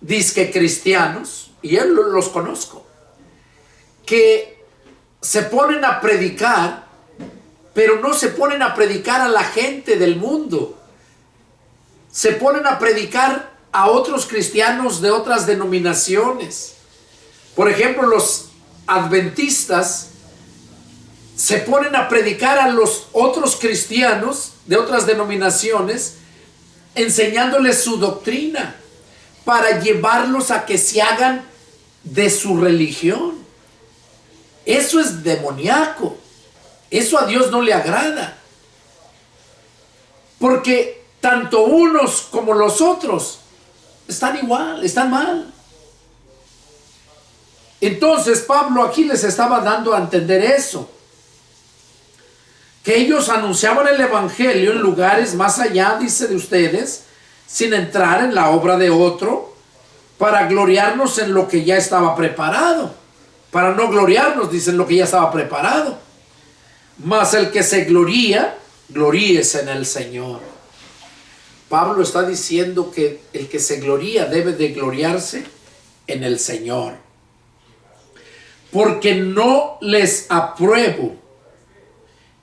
disque cristianos, y yo los conozco, que se ponen a predicar, pero no se ponen a predicar a la gente del mundo. Se ponen a predicar a otros cristianos de otras denominaciones. Por ejemplo, los adventistas se ponen a predicar a los otros cristianos de otras denominaciones, enseñándoles su doctrina para llevarlos a que se hagan de su religión. Eso es demoníaco. Eso a Dios no le agrada. Porque tanto unos como los otros están igual, están mal. Entonces Pablo aquí les estaba dando a entender eso, que ellos anunciaban el evangelio en lugares más allá, dice, de ustedes, sin entrar en la obra de otro, para gloriarnos en lo que ya estaba preparado. Para no gloriarnos, dicen, lo que ya estaba preparado. Mas el que se gloría, gloríese en el Señor. Pablo está diciendo que el que se gloría debe de gloriarse en el Señor. Porque no les apruebo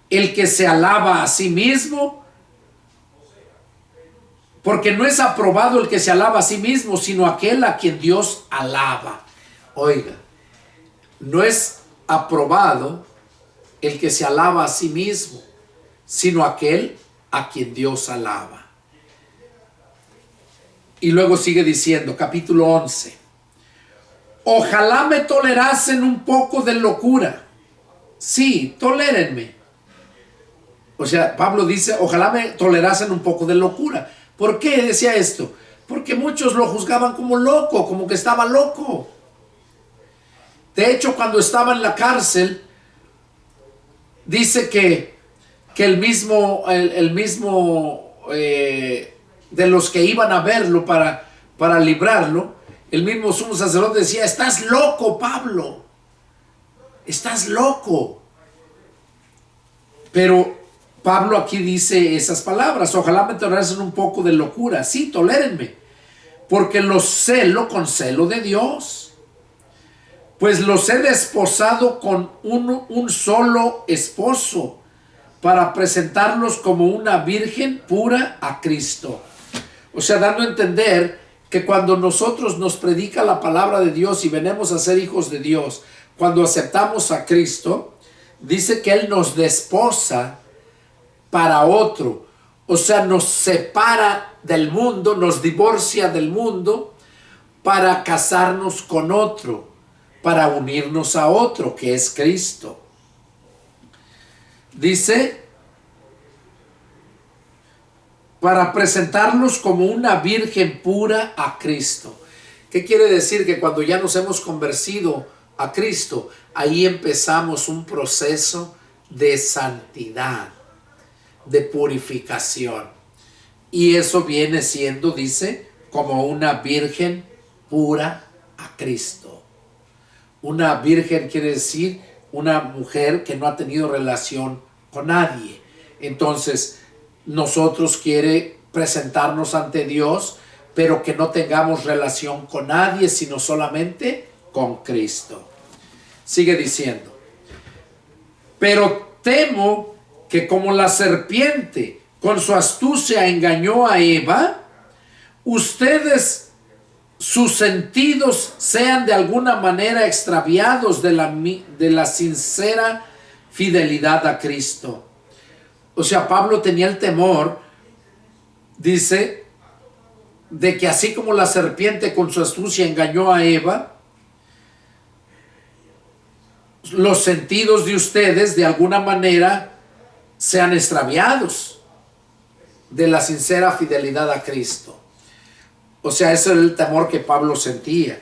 el que se alaba a sí mismo, porque no es aprobado el que se alaba a sí mismo, sino aquel a quien Dios alaba. Oiga, no es aprobado el que se alaba a sí mismo, sino aquel a quien Dios alaba. Y luego sigue diciendo, capítulo 11. Ojalá me tolerasen un poco de locura. Sí, tolérenme. O sea, Pablo dice, ojalá me tolerasen un poco de locura. ¿Por qué decía esto? Porque muchos lo juzgaban como loco, como que estaba loco. De hecho, cuando estaba en la cárcel, dice que el mismo de los que iban a verlo para librarlo, el mismo sumo sacerdote decía, estás loco, Pablo, estás loco. Pero Pablo aquí dice esas palabras, ojalá me tolerasen un poco de locura. Sí, tolérenme, porque los celo con celo de Dios. Pues los he desposado con un solo esposo, para presentarlos como una virgen pura a Cristo. O sea, dando a entender que cuando nosotros nos predica la palabra de Dios y venimos a ser hijos de Dios, cuando aceptamos a Cristo, dice que Él nos desposa para otro. O sea, nos separa del mundo, nos divorcia del mundo para casarnos con otro, para unirnos a otro, que es Cristo. Dice, para presentarnos como una virgen pura a Cristo. ¿Qué quiere decir? Que cuando ya nos hemos convertido a Cristo, ahí empezamos un proceso de santidad, de purificación. Y eso viene siendo, dice, como una virgen pura a Cristo. Una virgen quiere decir una mujer que no ha tenido relación con nadie. Entonces, nosotros quiere presentarnos ante Dios, pero que no tengamos relación con nadie, sino solamente con Cristo. Sigue diciendo, pero temo que como la serpiente con su astucia engañó a Eva, ustedes, sus sentidos sean de alguna manera extraviados de la sincera fidelidad a Cristo. O sea, Pablo tenía el temor, dice, de que así como la serpiente con su astucia engañó a Eva, los sentidos de ustedes de alguna manera sean extraviados de la sincera fidelidad a Cristo. O sea, ese era el temor que Pablo sentía,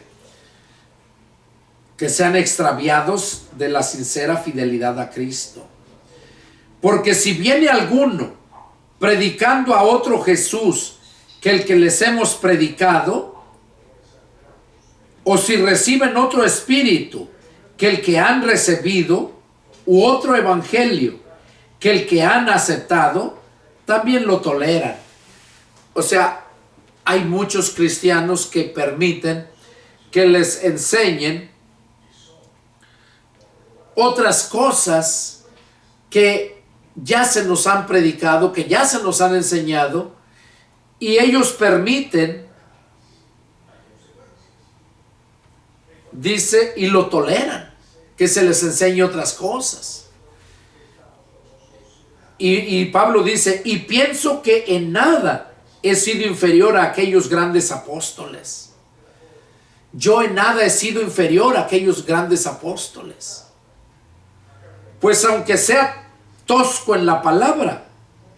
que sean extraviados de la sincera fidelidad a Cristo. Porque si viene alguno predicando a otro Jesús que el que les hemos predicado, o si reciben otro espíritu que el que han recibido, u otro evangelio que el que han aceptado, también lo toleran. O sea, hay muchos cristianos que permiten que les enseñen otras cosas que ya se nos han predicado, que ya se nos han enseñado, y ellos permiten, dice, y lo toleran, que se les enseñe otras cosas. Y Pablo dice, y pienso que en nada he sido inferior a aquellos grandes apóstoles. Yo en nada he sido inferior a aquellos grandes apóstoles. Pues aunque sea tosco en la palabra,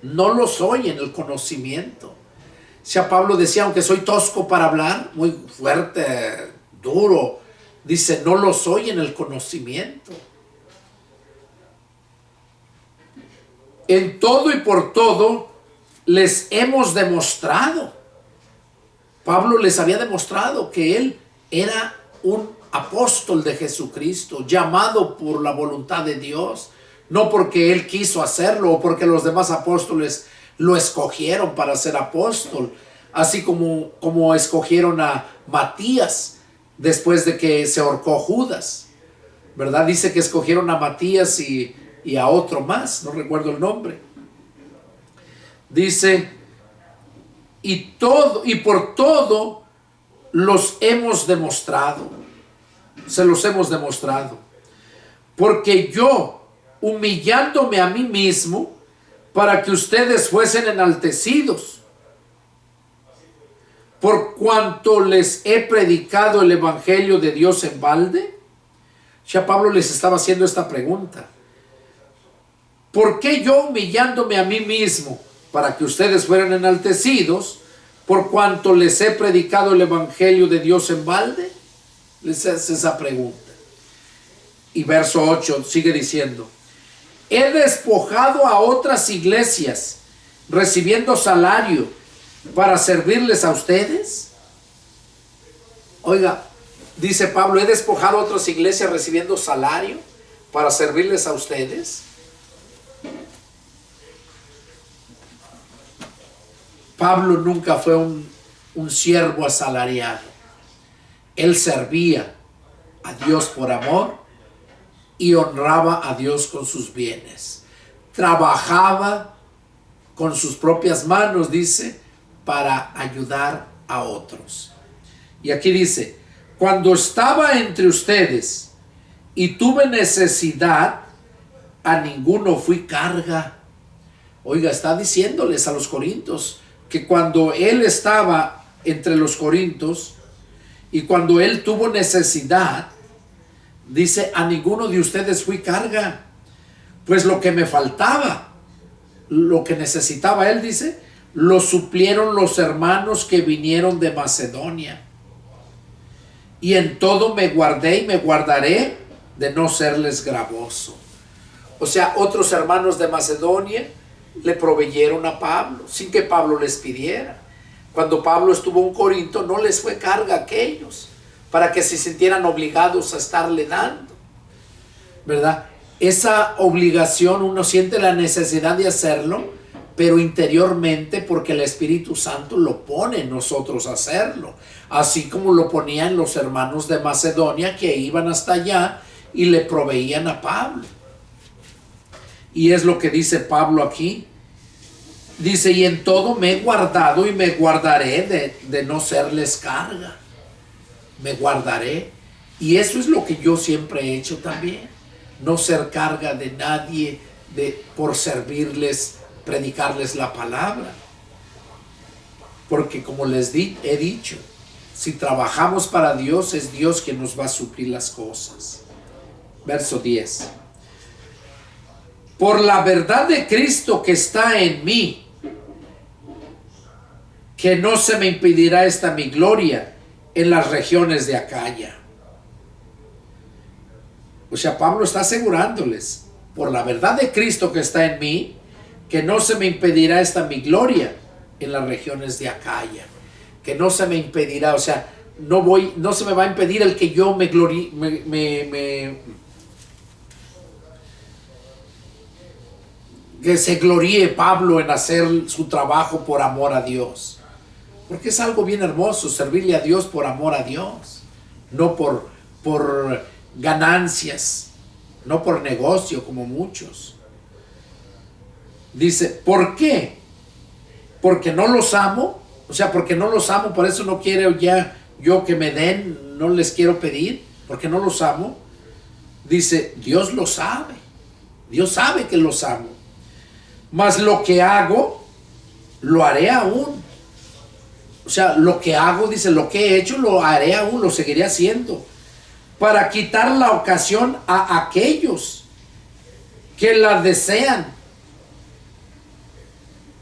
no lo soy en el conocimiento. O sea, Pablo decía, aunque soy tosco para hablar, muy fuerte, duro, dice, no lo soy en el conocimiento. En todo y por todo les hemos demostrado. Pablo les había demostrado que él era un apóstol de Jesucristo, llamado por la voluntad de Dios, no porque él quiso hacerlo o porque los demás apóstoles lo escogieron para ser apóstol, así como escogieron a Matías después de que se ahorcó Judas, ¿verdad? Dice que escogieron a Matías y a otro más, no recuerdo el nombre. Dice, y por todo los hemos demostrado, se los hemos demostrado, porque yo, humillándome a mí mismo, para que ustedes fuesen enaltecidos, por cuanto les he predicado el evangelio de Dios en balde. Ya Pablo les estaba haciendo esta pregunta. ¿Por qué yo, humillándome a mí mismo, para que ustedes fueran enaltecidos, por cuanto les he predicado el evangelio de Dios en balde? Les hace esa pregunta. Y verso 8 sigue diciendo, he despojado a otras iglesias, recibiendo salario, para servirles a ustedes. Oiga, dice Pablo, he despojado a otras iglesias recibiendo salario para servirles a ustedes. Pablo nunca fue un siervo asalariado. Él servía a Dios por amor y honraba a Dios con sus bienes. Trabajaba con sus propias manos, dice, para ayudar a otros. Y aquí dice, cuando estaba entre ustedes y tuve necesidad, a ninguno fui carga. Oiga, está diciéndoles a los corintios que cuando él estaba entre los corintios y cuando él tuvo necesidad, dice, a ninguno de ustedes fui carga. Pues lo que me faltaba, lo que necesitaba él, dice, lo suplieron los hermanos que vinieron de Macedonia. Y en todo me guardé y me guardaré de no serles gravoso. O sea, otros hermanos de Macedonia le proveyeron a Pablo sin que Pablo les pidiera. Cuando Pablo estuvo en Corinto, no les fue carga a aquellos para que se sintieran obligados a estarle dando, ¿verdad? Esa obligación uno siente la necesidad de hacerlo, pero interiormente porque el Espíritu Santo lo pone en nosotros a hacerlo, así como lo ponían los hermanos de Macedonia que iban hasta allá y le proveían a Pablo. Y es lo que dice Pablo aquí. Dice, y en todo me he guardado y me guardaré de no serles carga. Me guardaré. Y eso es lo que yo siempre he hecho también. No ser carga de nadie por servirles, predicarles la palabra. Porque como les he dicho, si trabajamos para Dios, es Dios quien nos va a suplir las cosas. Verso 10. Por la verdad de Cristo que está en mí, que no se me impedirá esta mi gloria en las regiones de Acaya. O sea, Pablo está asegurándoles, por la verdad de Cristo que está en mí, que no se me impedirá esta mi gloria en las regiones de Acaya. Que no se me impedirá, o sea, no se me va a impedir el que yo me glorie, que se gloríe Pablo en hacer su trabajo por amor a Dios. Porque es algo bien hermoso servirle a Dios por amor a Dios, no por ganancias, no por negocio como muchos. Dice, ¿por qué? Porque no los amo, o sea, porque no los amo, por eso no quiero ya yo que me den, no les quiero pedir, porque no los amo. Dice, Dios lo sabe, Dios sabe que los amo. Mas lo que hago, lo haré aún. O sea, lo que hago, dice, lo que he hecho, lo haré aún, lo seguiré haciendo. Para quitar la ocasión a aquellos que la desean.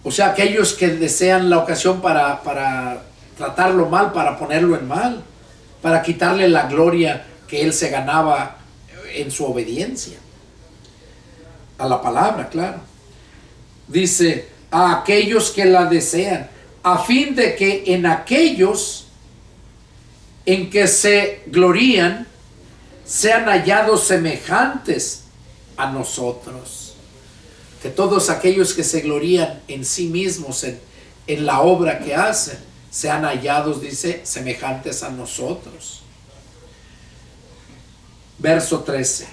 O sea, aquellos que desean la ocasión para tratarlo mal, para ponerlo en mal, para quitarle la gloria que él se ganaba en su obediencia a la palabra, claro. Dice, a aquellos que la desean, a fin de que en aquellos en que se glorían sean hallados semejantes a nosotros. Que todos aquellos que se glorían en sí mismos, en la obra que hacen, sean hallados, dice, semejantes a nosotros. Verso 13.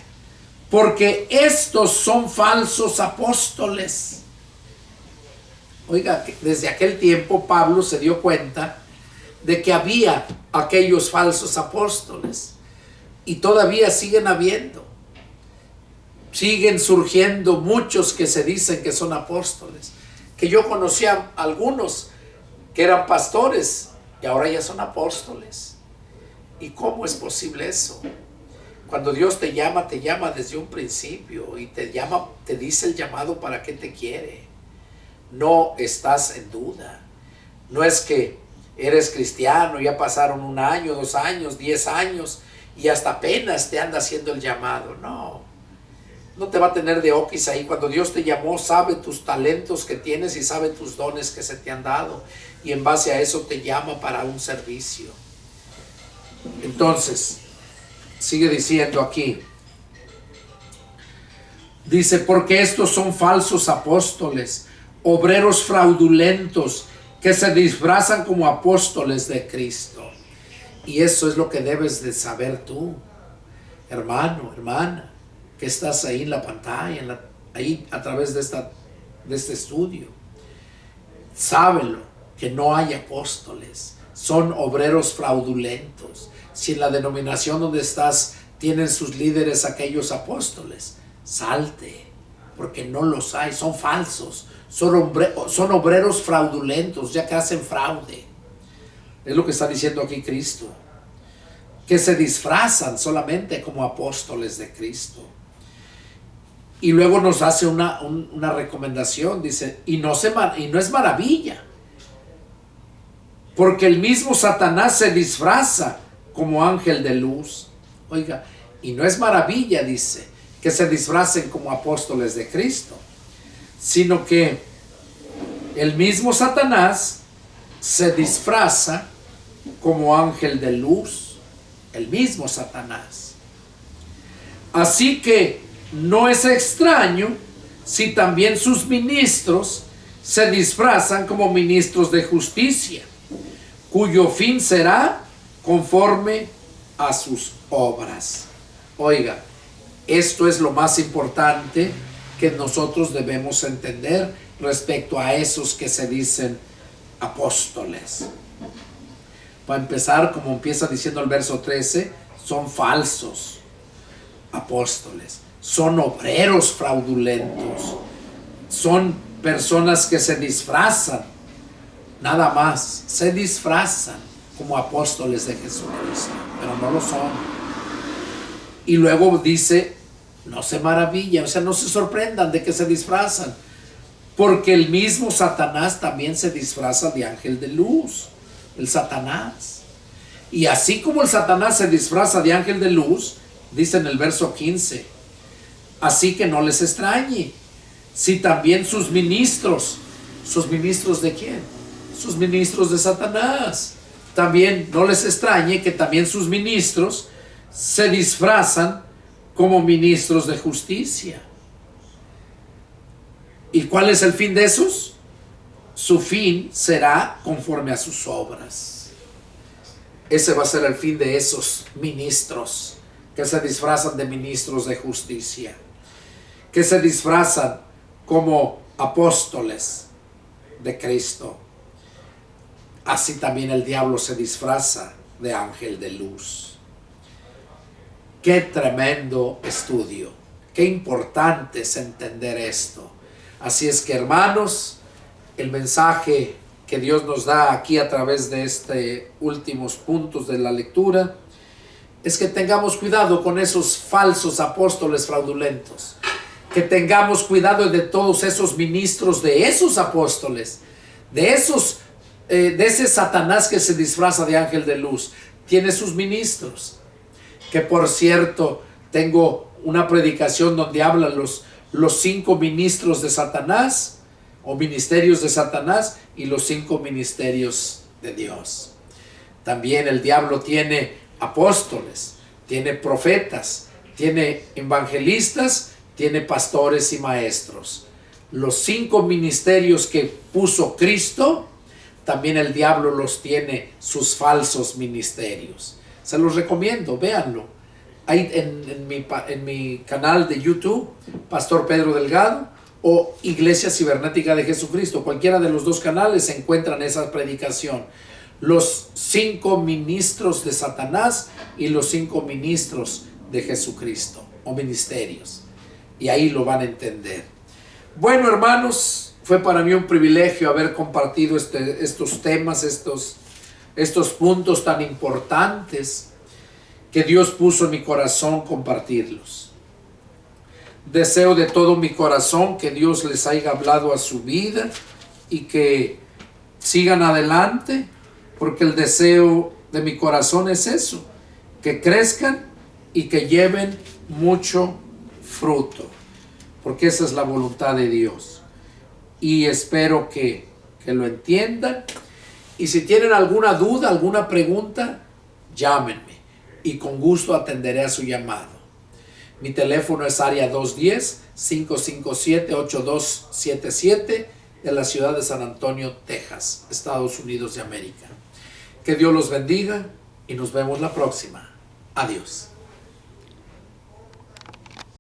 Porque estos son falsos apóstoles. Oiga, desde aquel tiempo Pablo se dio cuenta de que había aquellos falsos apóstoles. Y todavía siguen habiendo. Siguen surgiendo muchos que se dicen que son apóstoles. Que yo conocía algunos que eran pastores y ahora ya son apóstoles. ¿Y cómo es posible eso? Cuando Dios te llama desde un principio y te llama, te dice el llamado para qué te quiere. No estás en duda. No es que eres cristiano, ya pasaron 1 año, 2 años, 10 años y hasta apenas te anda haciendo el llamado. No te va a tener de oquis ahí. Cuando Dios te llamó, sabe tus talentos que tienes y sabe tus dones que se te han dado. Y en base a eso te llama para un servicio. Entonces, sigue diciendo aquí. Dice, porque estos son falsos apóstoles, obreros fraudulentos, que se disfrazan como apóstoles de Cristo. Y eso es lo que debes de saber tú, hermano, hermana, que estás ahí en la pantalla, ahí a través de este estudio. Sábelo, que no hay apóstoles, son obreros fraudulentos. Si en la denominación donde estás tienen sus líderes aquellos apóstoles, salte, porque no los hay, son falsos, son obreros fraudulentos, ya que hacen fraude. Es lo que está diciendo aquí Cristo, que se disfrazan solamente como apóstoles de Cristo. Y luego nos hace una recomendación, dice, y no es maravilla, porque el mismo Satanás se disfraza como ángel de luz. Oiga, y no es maravilla, dice, que se disfracen como apóstoles de Cristo, sino que el mismo Satanás se disfraza como ángel de luz, el mismo Satanás. Así que no es extraño si también sus ministros se disfrazan como ministros de justicia, cuyo fin será conforme a sus obras. Oiga, esto es lo más importante que nosotros debemos entender respecto a esos que se dicen apóstoles. Para empezar, como empieza diciendo el verso 13, son falsos apóstoles, son obreros fraudulentos, son personas que se disfrazan, nada más, se disfrazan como apóstoles de Jesucristo, pero no lo son. Y luego dice, no se maravillan, o sea, no se sorprendan de que se disfrazan, porque el mismo Satanás también se disfraza de ángel de luz, el Satanás. Y así como el Satanás se disfraza de ángel de luz, dice en el verso 15, así que no les extrañe si también sus ministros ¿de quién? Sus ministros de Satanás. También no les extrañe que también sus ministros se disfrazan como ministros de justicia. ¿Y cuál es el fin de esos? Su fin será conforme a sus obras. Ese va a ser el fin de esos ministros que se disfrazan de ministros de justicia, que se disfrazan como apóstoles de Cristo. Así también el diablo se disfraza de ángel de luz. Qué tremendo estudio, qué importante es entender esto. Así es que, hermanos, el mensaje que Dios nos da aquí a través de estos últimos puntos de la lectura es que tengamos cuidado con esos falsos apóstoles fraudulentos que tengamos cuidado de todos esos ministros, de esos apóstoles, de ese Satanás que se disfraza de ángel de luz. Tiene sus ministros, que por cierto, tengo una predicación donde hablan los 5 ministros de Satanás, o ministerios de Satanás, y los 5 ministerios de Dios. También el diablo tiene apóstoles, tiene profetas, tiene evangelistas, tiene pastores y maestros. Los 5 ministerios que puso Cristo, también el diablo los tiene, sus falsos ministerios. Se los recomiendo, véanlo. Hay en mi canal de YouTube, Pastor Pedro Delgado, o Iglesia Cibernética de Jesucristo. Cualquiera de los 2 canales se encuentran esa predicación. Los 5 ministros de Satanás y los 5 ministros de Jesucristo, o ministerios. Y ahí lo van a entender. Bueno, hermanos, fue para mí un privilegio haber compartido estos temas, estos puntos tan importantes que Dios puso en mi corazón compartirlos. Deseo de todo mi corazón que Dios les haya hablado a su vida y que sigan adelante, porque el deseo de mi corazón es eso, que crezcan y que lleven mucho fruto, porque esa es la voluntad de Dios. Y espero que lo entiendan. Y si tienen alguna duda, alguna pregunta, llámenme y con gusto atenderé a su llamado. Mi teléfono es área 210-557-8277 de la ciudad de San Antonio, Texas, Estados Unidos de América. Que Dios los bendiga y nos vemos la próxima. Adiós.